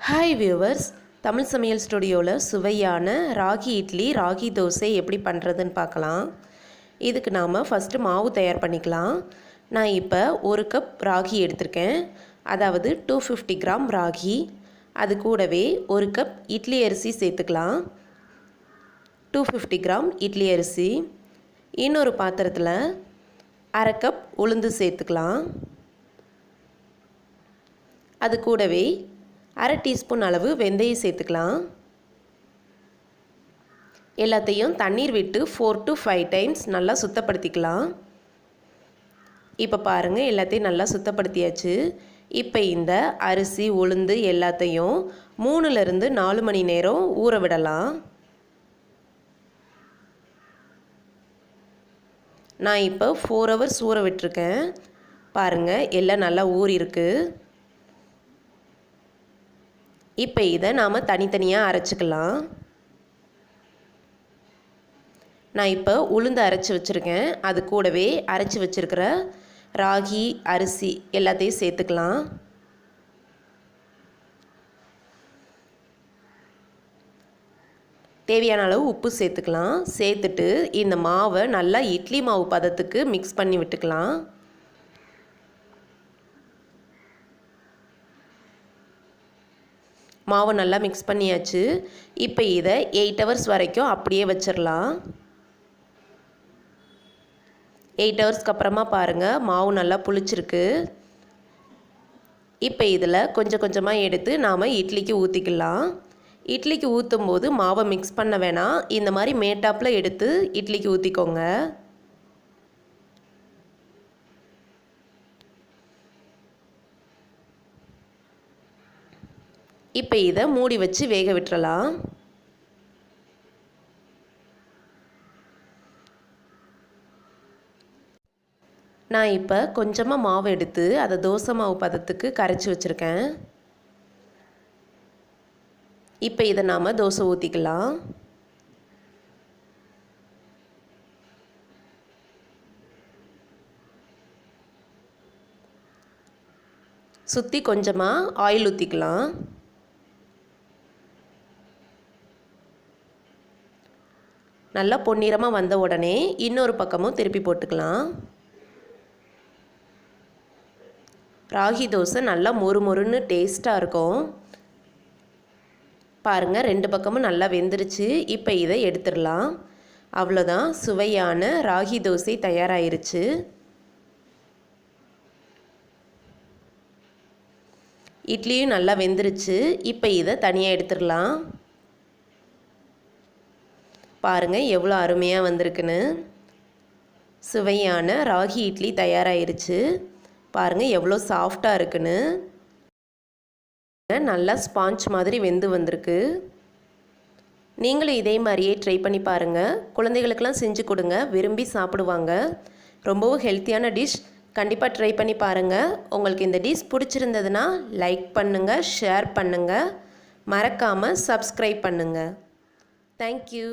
Hi viewers, Tamil சமையல் ஸ்டுடியோவில் சுவையான ராகி இட்லி ராகி தோசை எப்படி பண்ணுறதுன்னு பார்க்கலாம். இதுக்கு நாம் ஃபஸ்ட்டு மாவு தயார் பண்ணிக்கலாம். நான் இப்போ 1 கப் ராகி எடுத்திருக்கேன், அதாவது 250 கிராம் ராகி. அது கூடவே 1 கப் இட்லி அரிசி சேர்த்துக்கலாம். 250 கிராம் இட்லி அரிசி. இன்னொரு பாத்திரத்தில் 1/2 கப் உளுந்து சேர்த்துக்கலாம். அது கூடவே 1/2 டீஸ்பூன் அளவு வெந்தயம் சேர்த்துக்கலாம். எல்லாத்தையும் தண்ணீர் விட்டு 4 to 5 டைம்ஸ் நல்லா சுத்தப்படுத்திக்கலாம். இப்போ பாருங்கள், எல்லாத்தையும் நல்லா சுத்தப்படுத்தியாச்சு. இப்போ இந்த அரிசி உளுந்து எல்லாத்தையும் 3லிருந்து 4 மணி நேரம் ஊற விடலாம். நான் இப்போ 4 ஹவர்ஸ் ஊற விட்டுருக்கேன். பாருங்கள், எல்லாம் நல்லா ஊறிருக்கு. இப்போ இதை நாம் தனித்தனியாக அரைச்சிக்கலாம். நான் இப்போ உளுந்து அரைச்சி வச்சுருக்கேன். அது கூடவே அரைச்சி வச்சுருக்கிற ராகி அரிசி எல்லாத்தையும் சேர்த்துக்கலாம். தேவையான அளவு உப்பு சேர்த்துக்கலாம். சேர்த்துட்டு இந்த மாவை நல்லா இட்லி மாவு பதத்துக்கு மிக்ஸ் பண்ணி விட்டுக்கலாம். மாவை நல்லா மிக்ஸ் பண்ணியாச்சு. இப்போ இதை 8 ஹவர்ஸ் வரைக்கும் அப்படியே வச்சிடலாம். 8 ஹவர்ஸ்க்கு அப்புறமா பாருங்கள், மாவு நல்லா புளிச்சிருக்கு. இப்போ இதில் கொஞ்சம் கொஞ்சமாக எடுத்து நாம் இட்லிக்கு ஊற்றிக்கலாம். இட்லிக்கு ஊற்றும் போது மாவை மிக்ஸ் பண்ண வேணாம், இந்த மாதிரி மேட்டாப்பில் எடுத்து இட்லிக்கு ஊற்றிக்கோங்க. இப்போ இதை மூடி வச்சு வேக விட்டுறலாம். நான் இப்போ கொஞ்சமாக மாவு எடுத்து அதை தோசை மாவு பதத்துக்கு கரைச்சி வச்சுருக்கேன். இப்போ இதை நாம் தோசை ஊற்றிக்கலாம். சுற்றி கொஞ்சமாக ஆயில் ஊற்றிக்கலாம். நல்லா பொன்னிறமாக வந்த உடனே இன்னொரு பக்கமும் திருப்பி போட்டுக்கலாம். ராகி தோசை நல்லா மொறு மொறுன்னு டேஸ்ட்டாக இருக்கும். பாருங்கள், 2 பக்கமும் நல்லா வெந்துருச்சு. இப்போ இதை எடுத்துடலாம். அவ்வளோதான், சுவையான ராகி தோசை தயாராகிருச்சு. இட்லியும் நல்லா வெந்துருச்சு. இப்போ இதை தனியாக எடுத்துடலாம். பாருங்கள், எவ்வளோ அருமையாக வந்திருக்குன்னு. சுவையான ராகி இட்லி தயாராகிருச்சு. பாருங்கள் எவ்வளோ சாஃப்டாக இருக்குன்னு. நல்லா ஸ்பாஞ்ச் மாதிரி வெந்து வந்திருக்கு. நீங்களும் இதே மாதிரியே ட்ரை பண்ணி பாருங்கள். குழந்தைகளுக்கெல்லாம் செஞ்சு கொடுங்க, விரும்பி சாப்பிடுவாங்க. ரொம்பவும் ஹெல்த்தியான டிஷ். கண்டிப்பாக ட்ரை பண்ணி பாருங்கள். உங்களுக்கு இந்த டிஷ் பிடிச்சிருந்ததுன்னா லைக் பண்ணுங்கள், ஷேர் பண்ணுங்கள், மறக்காமல் சப்ஸ்கிரைப் பண்ணுங்கள். தேங்க்யூ.